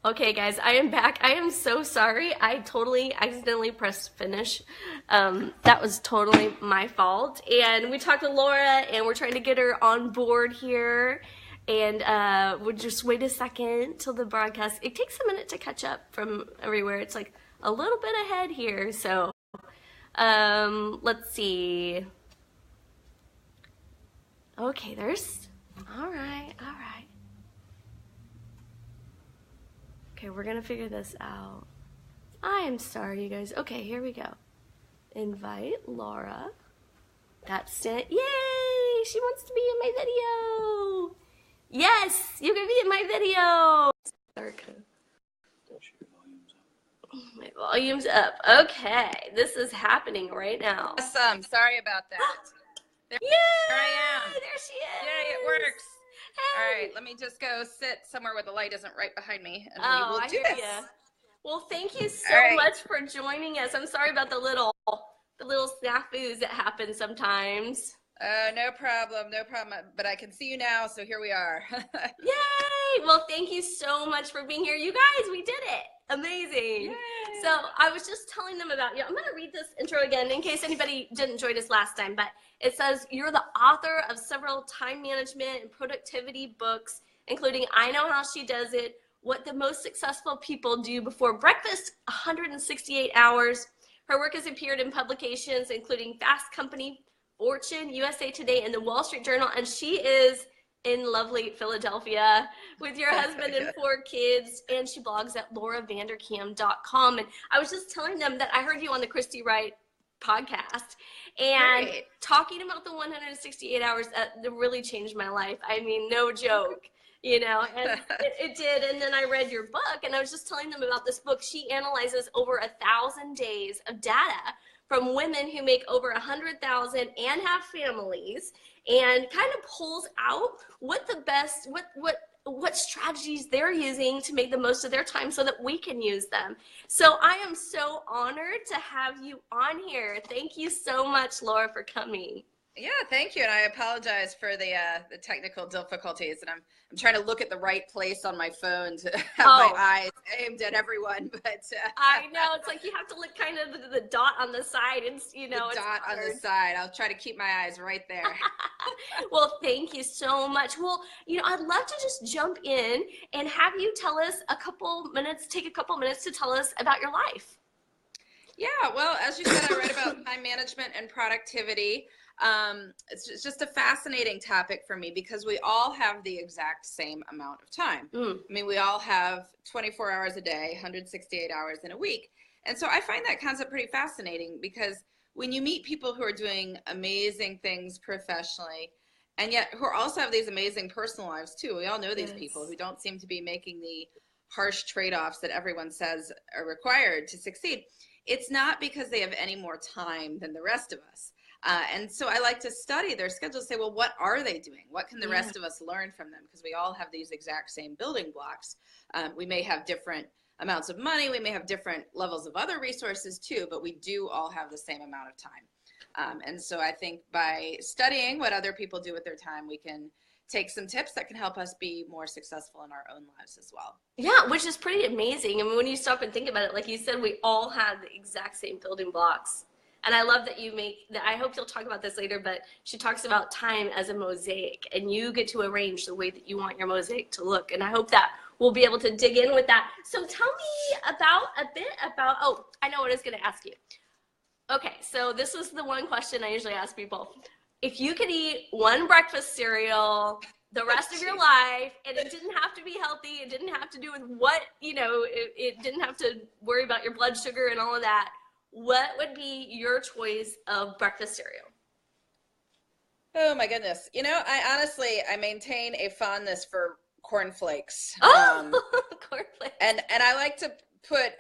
Okay, guys, I am back. I am so sorry. I totally accidentally pressed finish. That was totally my fault. And we talked to Laura, and we're trying to get her on board here. And we'll just wait a second till the broadcast. It takes a minute to catch up from everywhere. It's like a little bit ahead here. So let's see. Okay, all right. Okay, we're gonna figure this out. I am sorry, you guys. Okay, here we go. Invite Laura. That's it. Yay! She wants to be in my video. Yes, you can be in my video. My volume's up. Okay, this is happening right now. Awesome. Sorry about that. There I am. There she is. Yay, it works. Hey. All right, let me just go sit somewhere where the light isn't right behind me, and we will do this. Ya. Well, thank you so much for joining us. I'm sorry about the little snafus that happen sometimes. No problem. But I can see you now, so here we are. Yay! Well, thank you so much for being here. You guys, we did it. Amazing. Yay. So I was just telling them about you. I'm going to read this intro again in case anybody didn't join us last time, but it says you're the author of several time management and productivity books, including I Know How She Does It, What the Most Successful People Do Before Breakfast, 168 Hours. Her work has appeared in publications including Fast Company, Fortune, USA Today, and the Wall Street Journal, and she is in lovely Philadelphia with your husband and 4 kids, and she blogs at lauravanderkam.com. And I was just telling them that I heard you on the Christy Wright podcast, and talking about the 168 hours, that really changed my life. I mean, no joke. You know, and it did. And then I read your book, and I was just telling them about this book. She analyzes over 1,000 days of data from women who make over 100,000 and have families, and kind of pulls out what the best, what strategies they're using to make the most of their time so that we can use them. So I am so honored to have you on here. Thank you so much, Laura, for coming. Yeah, thank you, and I apologize for the technical difficulties. And I'm trying to look at the right place on my phone to have my eyes aimed at everyone. But I know, it's like you have to look kind of the dot on the side, and the dot on the side. I'll try to keep my eyes right there. Well, thank you so much. Well, I'd love to just jump in and have you tell us take a couple minutes to tell us about your life. Yeah, well, as you said, I write about time management and productivity. It's just a fascinating topic for me because we all have the exact same amount of time. I mean, we all have 24 hours a day, 168 hours in a week. And so I find that concept pretty fascinating because when you meet people who are doing amazing things professionally, and yet who also have these amazing personal lives too. We all know these people who don't seem to be making the harsh trade-offs that everyone says are required to succeed. It's not because they have any more time than the rest of us. And so I like to study their schedules, say, well, what are they doing? What can the rest of us learn from them? Because we all have these exact same building blocks. We may have different amounts of money. We may have different levels of other resources too, but we do all have the same amount of time. And so I think by studying what other people do with their time, we can take some tips that can help us be more successful in our own lives as well. Yeah, which is pretty amazing. I mean, when you stop and think about it, like you said, we all have the exact same building blocks. And I love that I hope you'll talk about this later, but she talks about time as a mosaic, and you get to arrange the way that you want your mosaic to look. And I hope that we'll be able to dig in with that. So tell me a bit about, I know what I was going to ask you. Okay, so this was the one question I usually ask people. If you could eat one breakfast cereal the rest of your life, and it didn't have to be healthy, it didn't have to do with it didn't have to worry about your blood sugar and all of that, what would be your choice of breakfast cereal? Oh my goodness. I maintain a fondness for cornflakes. Cornflakes. And I like to put,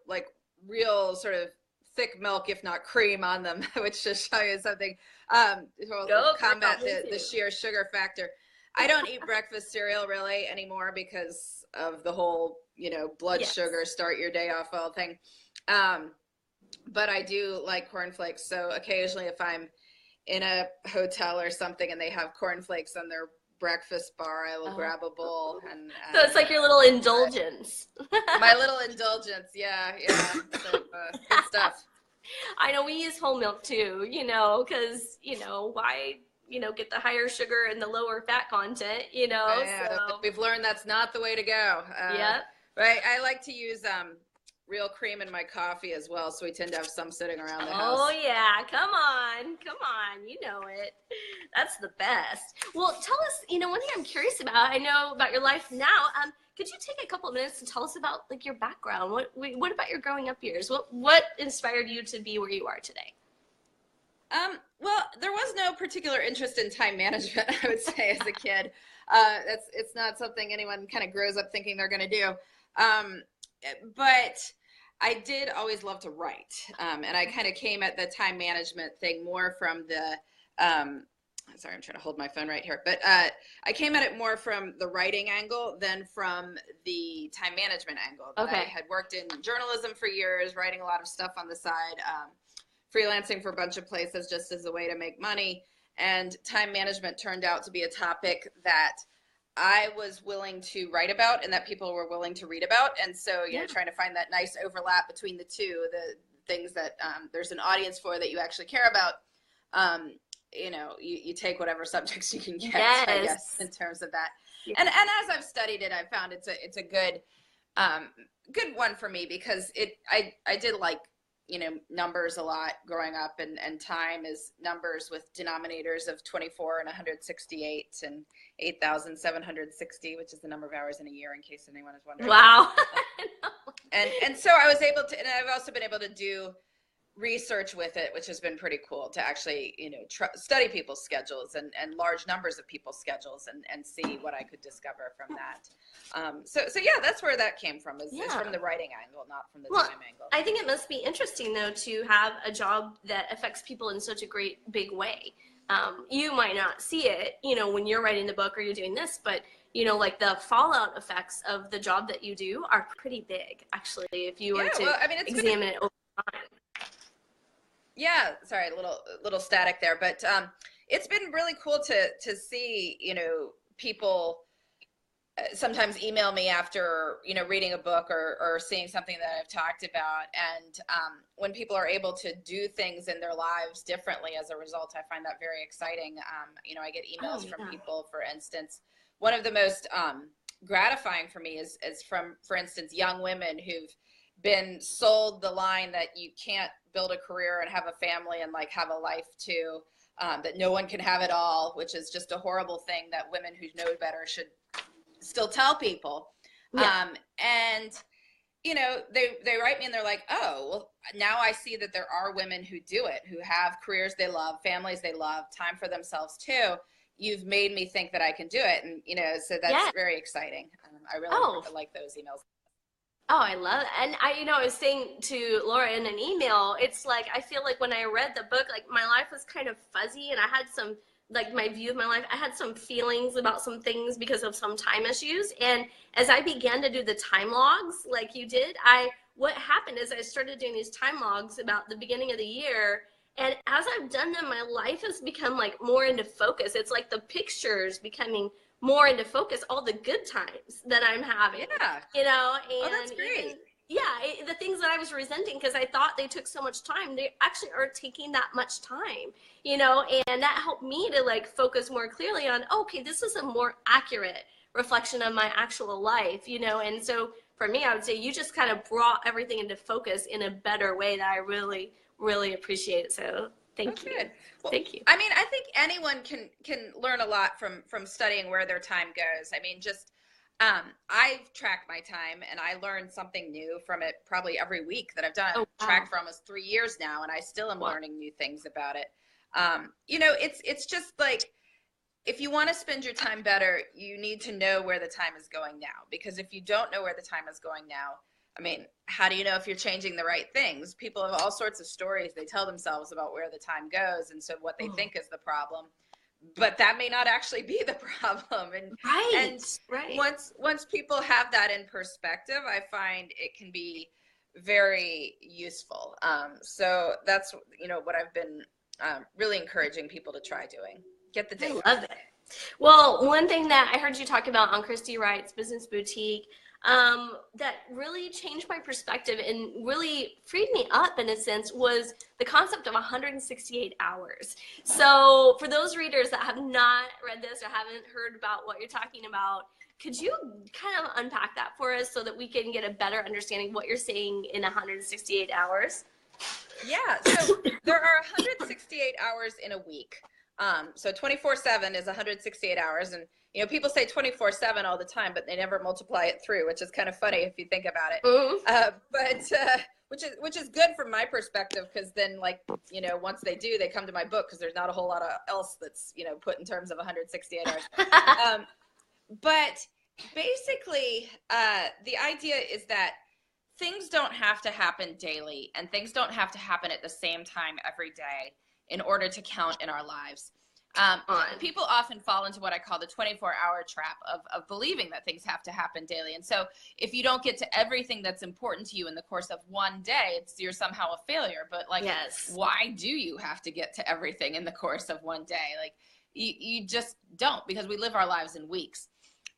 like real sort of thick milk, if not cream, on them, which should show you something to combat the sheer sugar factor. I don't eat breakfast cereal really anymore because of the whole, blood sugar, start your day off well thing. But I do like cornflakes. So occasionally if I'm in a hotel or something and they have cornflakes on their breakfast bar, I will grab a bowl. And so it's like your little indulgence. My little indulgence. Yeah. So, good stuff. I know we use whole milk too, you know, because, you know, why, you know, get the higher sugar and the lower fat content, you know. Yeah, so we've learned that's not the way to go. Yep. Right. I like to use real cream in my coffee as well, so we tend to have some sitting around the house. Oh yeah, come on, you know it. That's the best. Well, tell us, you know, one thing I'm curious about. I know about your life now. Could you take a couple of minutes to tell us about like your background? What about your growing up years? What inspired you to be where you are today? Well, there was no particular interest in time management, I would say, as a kid. It's not something anyone kind of grows up thinking they're going to do. But I did always love to write. And I kind of came at the time management thing more from the, sorry, I'm trying to hold my phone right here. But I came at it more from the writing angle than from the time management angle. Okay. I had worked in journalism for years, writing a lot of stuff on the side, freelancing for a bunch of places just as a way to make money. And time management turned out to be a topic that I was willing to write about and that people were willing to read about. And so, you know, trying to find that nice overlap between the two, the things that there's an audience for that you actually care about. You know, you take whatever subjects you can get, I guess, in terms of that. Yeah. And as I've studied it, I've found it's a good one for me because I did like, you know, numbers a lot growing up, and time is numbers with denominators of 24 and 168 and 8,760, which is the number of hours in a year, in case anyone is wondering. Wow. and so I was able to, and I've also been able to do research with it, which has been pretty cool to actually, you know, study people's schedules and large numbers of people's schedules and see what I could discover from that. So yeah, that's where that came from, is from the writing angle, not from the time angle. I think it must be interesting though to have a job that affects people in such a great big way. You might not see it, you know, when you're writing the book or you're doing this, but you know, like the fallout effects of the job that you do are pretty big, actually, if you were to examine it over time. Yeah, sorry, a little static there, but it's been really cool to see, you know, people sometimes email me after, you know, reading a book or seeing something that I've talked about. And when people are able to do things in their lives differently as a result, I find that very exciting. You know, I get emails from people, for instance. One of the most gratifying for me is from, for instance, young women who've been sold the line that you can't build a career and have a family and like have a life too, that no one can have it all, which is just a horrible thing that women who know better should still tell people. And you know, they write me and they're like, oh, well, now I see that there are women who do it, who have careers they love, families they love, time for themselves too. You've made me think that I can do it. And, you know, so that's very exciting. I really like those emails. Oh, I love it. And I was saying to Laura in an email, it's like, I feel like when I read the book, like my life was kind of fuzzy and I had some, like my view of my life, I had some feelings about some things because of some time issues. And as I began to do the time logs, like you did, what happened is I started doing these time logs about the beginning of the year. And as I've done them, my life has become like more into focus. It's like the pictures becoming more into focus, all the good times that I'm having. Yeah. You know, and that's great. The things that I was resenting because I thought they took so much time, they actually aren't taking that much time, you know, and that helped me to like focus more clearly on, okay, this is a more accurate reflection of my actual life, you know. And so for me, I would say you just kind of brought everything into focus in a better way that I really, really appreciate it. So thank you. Good. Well, thank you. I mean, I think anyone can learn a lot from studying where their time goes. I mean, just I've tracked my time and I learned something new from it probably every week that I've done. I've tracked for almost 3 years now and I still am learning new things about it. You know, it's just like, if you want to spend your time better, you need to know where the time is going now, because if you don't know where the time is going now, I mean, how do you know if you're changing the right things? People have all sorts of stories they tell themselves about where the time goes and so what they think is the problem. But that may not actually be the problem. And once people have that in perspective, I find it can be very useful. So that's, you know, what I've been really encouraging people to try doing. Get the data. I love it. Well, one thing that I heard you talk about on Christy Wright's Business Boutique, that really changed my perspective and really freed me up in a sense was the concept of 168 hours. So for those readers that have not read this or haven't heard about what you're talking about, could you kind of unpack that for us so that we can get a better understanding of what you're saying in 168 hours? Yeah, so there are 168 hours in a week. So 24/7 is 168 hours. And, you know, people say 24/7 all the time, but they never multiply it through, which is kind of funny if you think about it. Which is good from my perspective, because then, like, you know, once they do, they come to my book because there's not a whole lot of else that's, you know, put in terms of 168 hours. But basically, the idea is that things don't have to happen daily, and things don't have to happen at the same time every day in order to count in our lives. People often fall into what I call the 24-hour trap of believing that things have to happen daily. And so if you don't get to everything that's important to you in the course of one day, you're somehow a failure. But, like, yes, why do you have to get to everything in the course of one day? Like, you just don't, because we live our lives in weeks.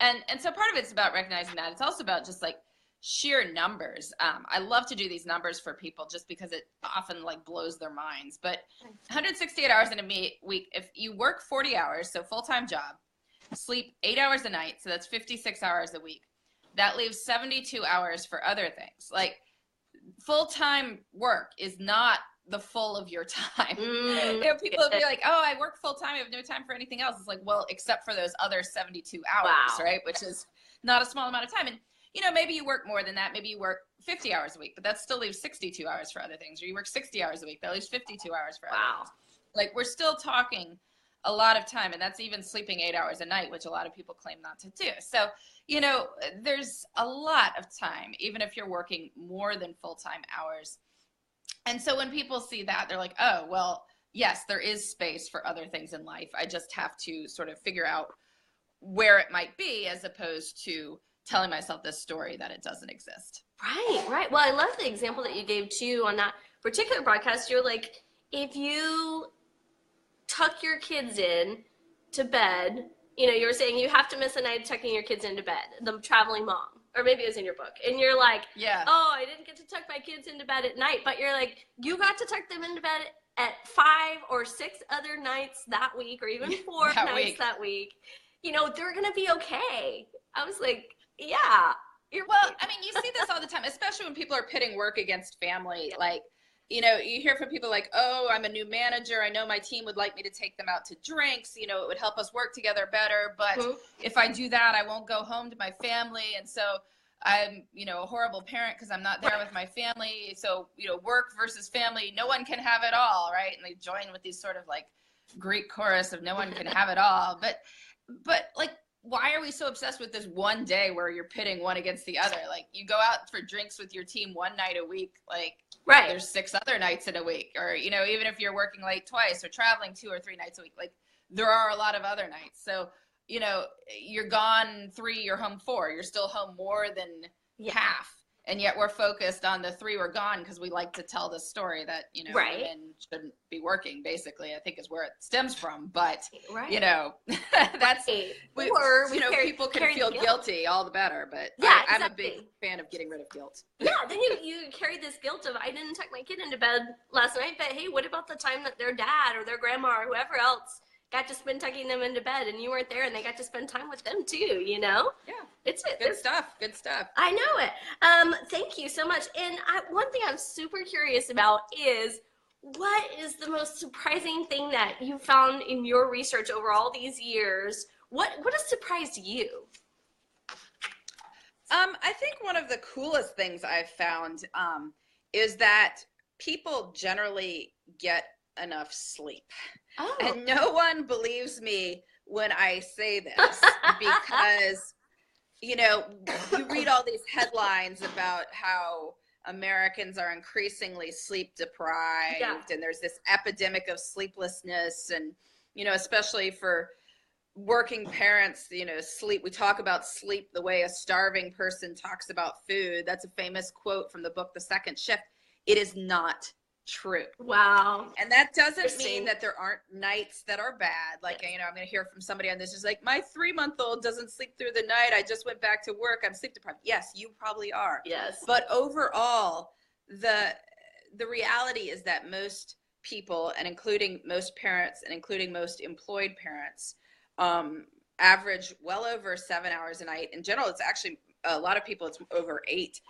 And so part of it's about recognizing that. It's also about just, like, sheer numbers. I love to do these numbers for people just because it often, like, blows their minds. But 168 hours in a week, if you work 40 hours, so full-time job, sleep 8 hours a night, so that's 56 hours a week, that leaves 72 hours for other things. Like, full-time work is not the full of your time. You know, people will be like, oh, I work full-time, I have no time for anything else. It's like, well, except for those other 72 hours, right? Which is not a small amount of time. And, you know, maybe you work more than that. Maybe you work 50 hours a week, but that still leaves 62 hours for other things. Or you work 60 hours a week, that leaves 52 hours for other things. Like, we're still talking a lot of time, and that's even sleeping 8 hours a night, which a lot of people claim not to do. So, you know, there's a lot of time, even if you're working more than full-time hours. And so when people see that, they're like, oh, well, yes, there is space for other things in life. I just have to sort of figure out where it might be, as opposed to telling myself this story that it doesn't exist. Right. Well, I love the example that you gave too on that particular broadcast. You're like, if you tuck your kids in to bed, you know, you were saying you have to miss a night tucking your kids into bed, the traveling mom, or maybe it was in your book. And you're like, yeah, oh, I didn't get to tuck my kids into bed at night, but you're like, you got to tuck them into bed at 5 or 6 other nights that week, or even 4 nights that week. You know, they're going to be okay. I was like, yeah. Well, I mean, you see this all the time, especially when people are pitting work against family. Yeah. Like, you know, you hear from people like, oh, I'm a new manager. I know my team would like me to take them out to drinks. You know, it would help us work together better. But if I do that, I won't go home to my family. And so I'm, you know, a horrible parent because I'm not there with my family. So, you know, work versus family, no one can have it all, right? And they join with these sort of like Greek chorus of no one can have it all. But like, why are we so obsessed with this one day where you're pitting one against the other? Like, you go out for drinks with your team one night a week, like, there's 6 other nights in a week. Or, you know, even if you're working late twice or traveling 2 or 3 nights a week, like, there are a lot of other nights. So, you know, you're gone 3, you're home 4. You're still home more than half. And yet we're focused on the 3 we're gone because we like to tell the story that, you know, women shouldn't be working, basically, I think is where it stems from. But, you know, that's, you know, people can feel guilty, all the better. But I'm a big fan of getting rid of guilt. Yeah, then you carry this guilt of, I didn't tuck my kid into bed last night, but hey, what about the time that their dad or their grandma or whoever else got to spend tucking them into bed and you weren't there and they got to spend time with them too, you know? Yeah. It's good stuff. Good stuff. I know it. Thank you so much. And one thing I'm super curious about is, what is the most surprising thing that you found in your research over all these years? What has surprised you? I think one of the coolest things I've found is that people generally get enough sleep. Oh. And no one believes me when I say this because, you know, you read all these headlines about how Americans are increasingly sleep deprived and there's this epidemic of sleeplessness and, you know, especially for working parents, you know, sleep. We talk about sleep the way a starving person talks about food. That's a famous quote from the book, The Second Shift. It is not true. Wow. And that doesn't mean that there aren't nights that are bad. Like, you know, I'm going to hear from somebody on this is like, my 3-month-old doesn't sleep through the night. I just went back to work. I'm sleep deprived. Yes, you probably are. Yes. But overall, the reality is that most people, and including most parents and including most employed parents, average well over 7 hours a night. In general, it's actually a lot of people, it's over 8.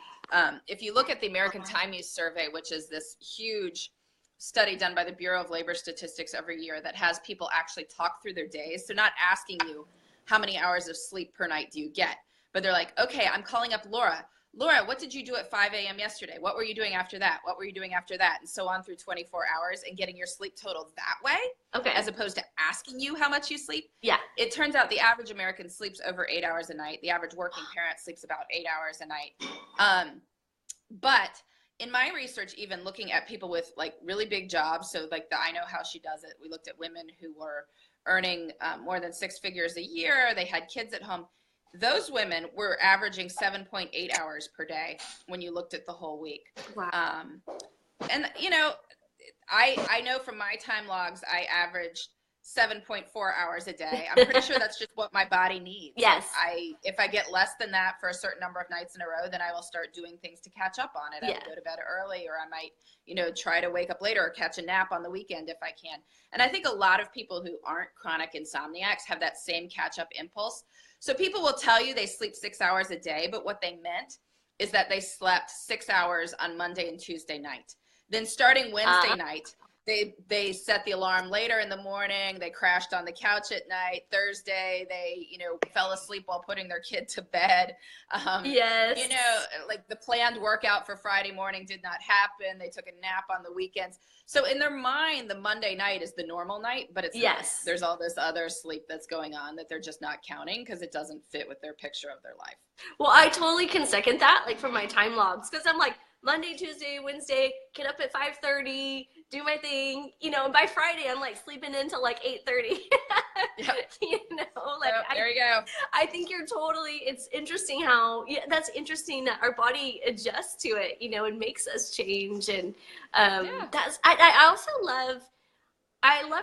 If you look at the American Time Use Survey, which is this huge study done by the Bureau of Labor Statistics every year that has people actually talk through their days. So not asking you how many hours of sleep per night do you get, but they're like, okay, I'm calling up Laura. Laura, what did you do at 5 a.m. yesterday? What were you doing after that? What were you doing after that? And so on through 24 hours, and getting your sleep total that way, okay, as opposed to asking you how much you sleep. Yeah. It turns out the average American sleeps over 8 hours a night. The average working parent sleeps about 8 hours a night. But in my research, even looking at people with like really big jobs, so like the I Know How She Does It, we looked at women who were earning more than 6 figures a year. They had kids at home. Those women were averaging 7.8 hours per day when you looked at the whole week. Wow. And, you know, I know from my time logs, I averaged 7.4 hours a day. I'm pretty sure that's just what my body needs. Yes. If I get less than that for a certain number of nights in a row, then I will start doing things to catch up on it. I will go to bed early, or I might, you know, try to wake up later or catch a nap on the weekend if I can. And I think a lot of people who aren't chronic insomniacs have that same catch-up impulse. So people will tell you they sleep 6 hours a day, but what they meant is that they slept 6 hours on Monday and Tuesday night. Then starting Wednesday night, they set the alarm later in the morning. They crashed on the couch at night. Thursday, they, you know, fell asleep while putting their kid to bed. Yes. You know, like the planned workout for Friday morning did not happen. They took a nap on the weekends. So in their mind, the Monday night is the normal night, but it's not. There's all this other sleep that's going on that they're just not counting because it doesn't fit with their picture of their life. Well, I totally can second that, like from my time logs, because I'm like, Monday, Tuesday, Wednesday, get up at 5:30, do my thing, you know, and by Friday I'm like sleeping until like 8:30. Yep. You know, like there you go. I think you're totally, it's interesting how, that's interesting that our body adjusts to it, you know, and makes us change. And that's, I also love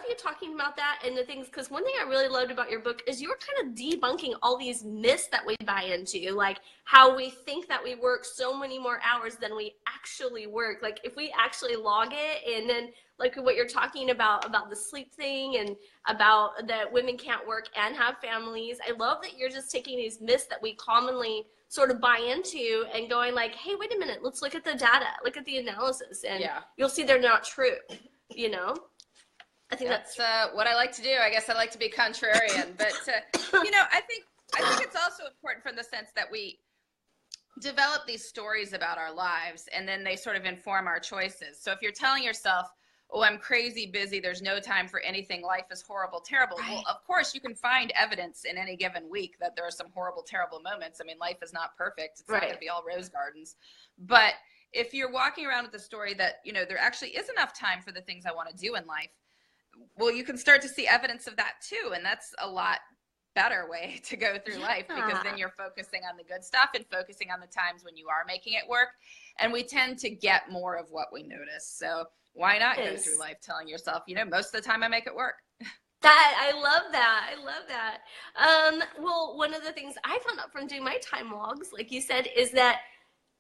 you talking about that and the things, because one thing I really loved about your book is you were kind of debunking all these myths that we buy into, like how we think that we work so many more hours than we actually work. Like if we actually log it, and then like what you're talking about the sleep thing, and about that women can't work and have families. I love that you're just taking these myths that we commonly sort of buy into and going like, hey, wait a minute, let's look at the data, look at the analysis, and you'll see they're not true, you know? I think that's what I like to do. I guess I like to be contrarian, but you know, I think it's also important from the sense that we develop these stories about our lives, and then they sort of inform our choices. So if you're telling yourself, oh, I'm crazy busy, there's no time for anything, life is horrible, terrible. Right. Well, of course you can find evidence in any given week that there are some horrible, terrible moments. I mean, life is not perfect. It's not going to be all rose gardens. But if you're walking around with the story that, you know, there actually is enough time for the things I want to do in life, well, you can start to see evidence of that too. And that's a lot better way to go through life, because then you're focusing on the good stuff and focusing on the times when you are making it work. And we tend to get more of what we notice. So why not go through life telling yourself, you know, most of the time I make it work. I love that. I love that. Well, one of the things I found out from doing my time logs, like you said, is that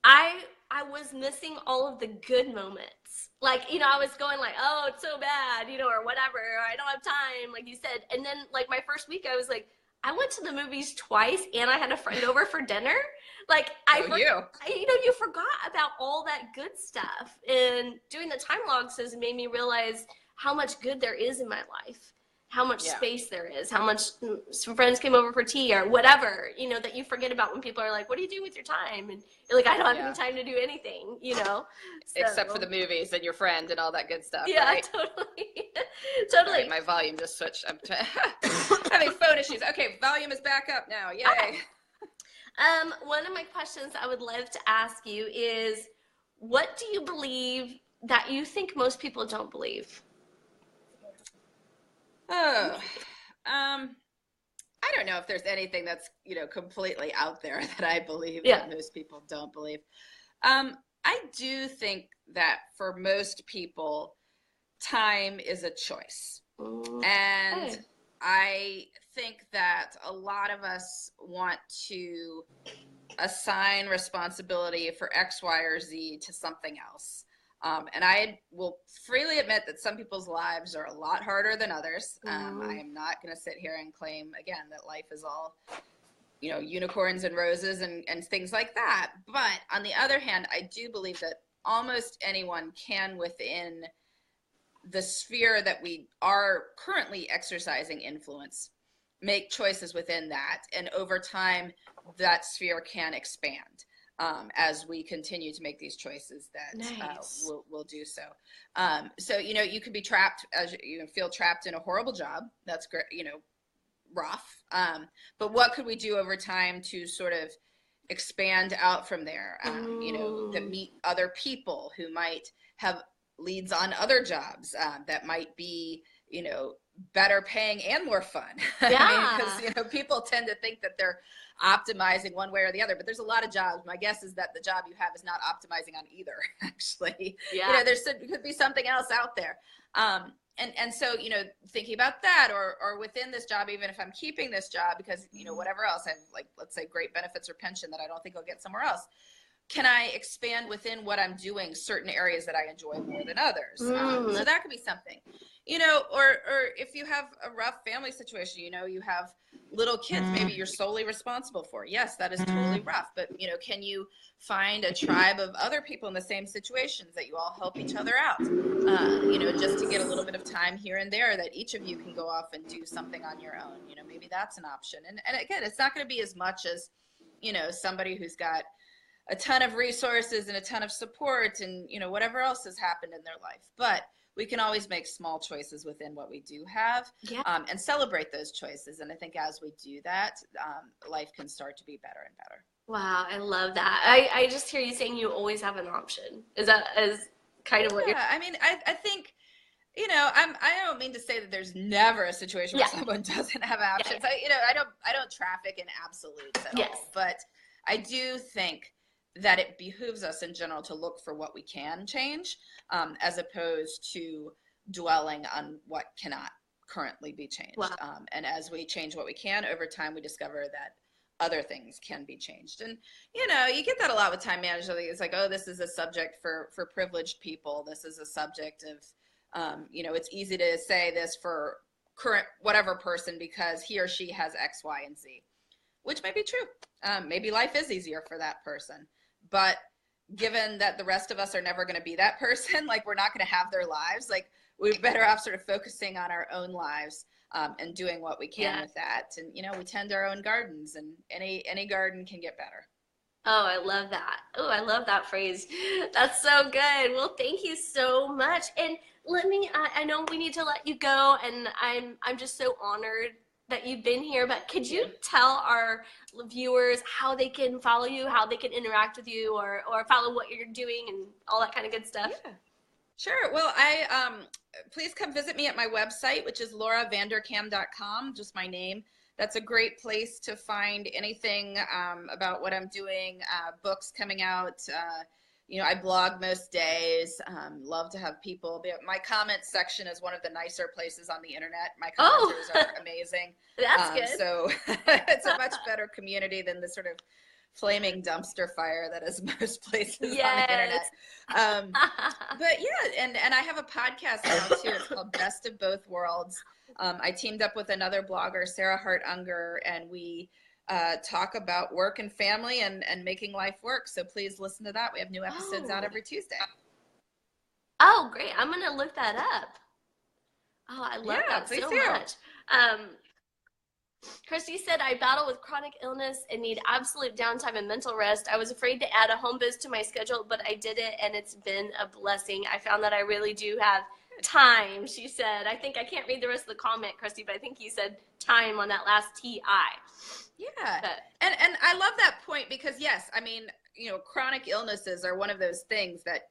I was missing all of the good moments. Like, you know, I was going like, oh, it's so bad, you know, or whatever, or I don't have time, like you said. And then like my first week, I was like, I went to the movies twice, and I had a friend over for dinner. Like you forgot about all that good stuff. And doing the time logs has made me realize how much good there is in my life, how much space there is, how much some friends came over for tea or whatever, you know, that you forget about when people are like, what do you do with your time? And you're like, I don't have any time to do anything, you know. So, except for the movies and your friend and all that good stuff. Yeah, right? Totally. Totally. Right, my volume just switched. I'm having phone issues. Okay, volume is back up now. Yay. Okay. One of my questions I would love to ask you is, what do you believe that you think most people don't believe? Oh, I don't know if there's anything that's, you know, completely out there that I believe that most people don't believe. I do think that for most people, time is a choice. And Okay. I think that a lot of us want to assign responsibility for X, Y, or Z to something else. And I will freely admit that some people's lives are a lot harder than others. I am not going to sit here and claim, again, that life is all, you know, unicorns and roses and things like that. But on the other hand, I do believe that almost anyone can, within the sphere that we are currently exercising influence, make choices within that. And over time, that sphere can expand as we continue to make these choices that Nice. we'll do so. So, you know, you could be trapped, as you feel trapped in a horrible job. That's great, you know, rough. But what could we do over time to sort of expand out from there? You know, that meet other people who might have leads on other jobs that might be, you know, better paying and more fun. Yeah. I mean, because, you know, people tend to think that they're optimizing one way or the other, but there's a lot of jobs. My guess is that the job you have is not optimizing on either, actually. Yeah. You know, could be something else out there. And so, you know, thinking about that, or within this job, even if I'm keeping this job because, you know, whatever else, I have, like, let's say great benefits or pension that I don't think I'll get somewhere else. Can I expand within what I'm doing certain areas that I enjoy more than others? So that could be something, you know, or if you have a rough family situation, you know, you have little kids, maybe you're solely responsible for. Yes, that is totally rough. But, you know, can you find a tribe of other people in the same situations that you all help each other out? You know, just to get a little bit of time here and there that each of you can go off and do something on your own. You know, maybe that's an option. And again, it's not going to be as much as, you know, somebody who's got a ton of resources and a ton of support and, you know, whatever else has happened in their life. But we can always make small choices within what we do have, and celebrate those choices. And I think as we do that, life can start to be better and better. Wow, I love that. I just hear you saying you always have an option. Is kind of what you're... I mean, I think, you know, I don't mean to say that there's never a situation where someone doesn't have options. You know, I don't traffic in absolutes at all. But I do think that it behooves us in general to look for what we can change, as opposed to dwelling on what cannot currently be changed. Wow. And as we change what we can over time, we discover that other things can be changed. And, you know, you get that a lot with time management. It's like, oh, this is a subject for privileged people. This is a subject of, you know, it's easy to say this for current whatever person because he or she has X, Y, and Z, which may be true. Maybe life is easier for that person. But given that the rest of us are never going to be that person, like we're not going to have their lives, like we're better off sort of focusing on our own lives, and doing what we can with that. And, you know, we tend our own gardens, and any garden can get better. Oh, I love that. Oh, I love that phrase. That's so good. Well, thank you so much. And let me, I know we need to let you go, and I'm just so honored that you've been here, but could you tell our viewers how they can follow you, how they can interact with you, or follow what you're doing and all that kind of good stuff? Yeah. Sure. Well, please come visit me at my website, which is lauravanderkam.com, just my name. That's a great place to find anything about what I'm doing, books coming out. You know, I blog most days. Love to have people. My comments section is one of the nicer places on the internet. My commenters are amazing. That's good. So it's a much better community than the sort of flaming dumpster fire that is most places on the internet. But yeah, and I have a podcast now too. It's called Best of Both Worlds. I teamed up with another blogger, Sarah Hart Unger, and we talk about work and family and making life work. So please listen to that. We have new episodes out every Tuesday. Oh, great. I'm going to look that up. Oh, I love that so much. Christy said, I battle with chronic illness and need absolute downtime and mental rest. I was afraid to add a home biz to my schedule, but I did it, and it's been a blessing. I found that I really do have time, she said. I think I can't read the rest of the comment, Christy, but I think you said time on that last T-I. Yeah. And I love that point because, yes, I mean, you know, chronic illnesses are one of those things that,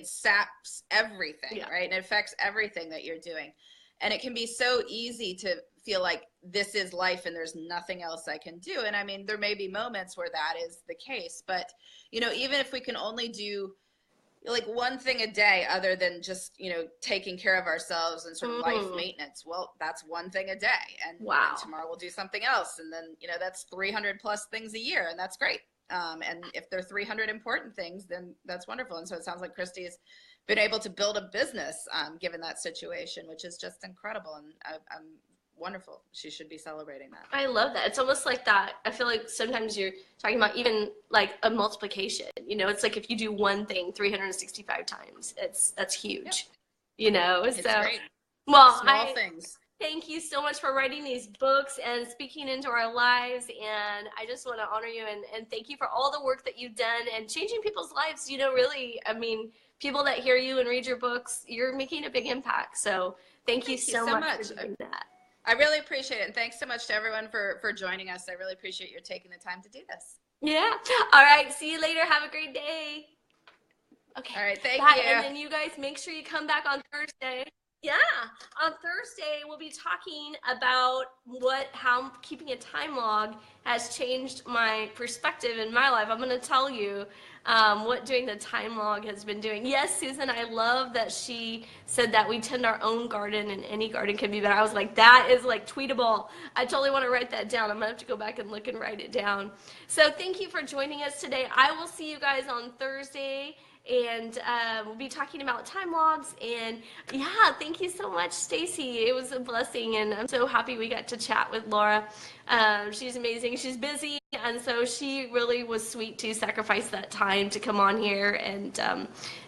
saps everything, right? And it affects everything that you're doing. And it can be so easy to feel like this is life and there's nothing else I can do. And I mean, there may be moments where that is the case, but you know, even if we can only do like one thing a day other than just, you know, taking care of ourselves and sort of life maintenance, well, that's one thing a day. And, and tomorrow we'll do something else. And then, you know, that's 300 plus things a year, and that's great. And if there are 300 important things, then that's wonderful. And so it sounds like Christy's been able to build a business given that situation, which is just incredible. And I'm wonderful. She should be celebrating that. I love that. It's almost like that. I feel like sometimes you're talking about even like a multiplication, you know, it's like if you do one thing 365 times, that's huge, yep. You know, it's so great. Well, small things. Thank you so much for writing these books and speaking into our lives. And I just want to honor you and thank you for all the work that you've done and changing people's lives. You know, really, I mean, people that hear you and read your books, you're making a big impact. So thank you so much for doing that. I really appreciate it. And thanks so much to everyone for joining us. I really appreciate your taking the time to do this. Yeah. All right. See you later. Have a great day. Okay. All right. Thank you. And then you guys make sure you come back on Thursday. Yeah. On Thursday, we'll be talking about how keeping a time log has changed my perspective in my life. I'm going to tell you what doing the time log has been doing. Yes, Susan, I love that she said that we tend our own garden and any garden can be better. I was like, that is like tweetable. I totally want to write that down. I'm going to have to go back and look and write it down. So thank you for joining us today. I will see you guys on Thursday. And we'll be talking about time logs. And yeah, thank you so much, Stacy. It was a blessing, and I'm so happy we got to chat with Laura. She's amazing. She's busy, and so she really was sweet to sacrifice that time to come on here and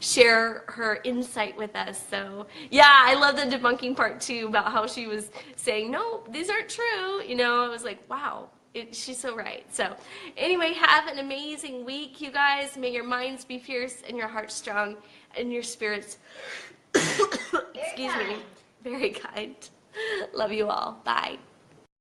share her insight with us. So yeah, I love the debunking part too, about how she was saying, no, these aren't true. You know, I was like, wow. She's so right. So anyway, have an amazing week, you guys. May your minds be fierce and your hearts strong and your spirits, excuse me, very kind. Love you all. Bye.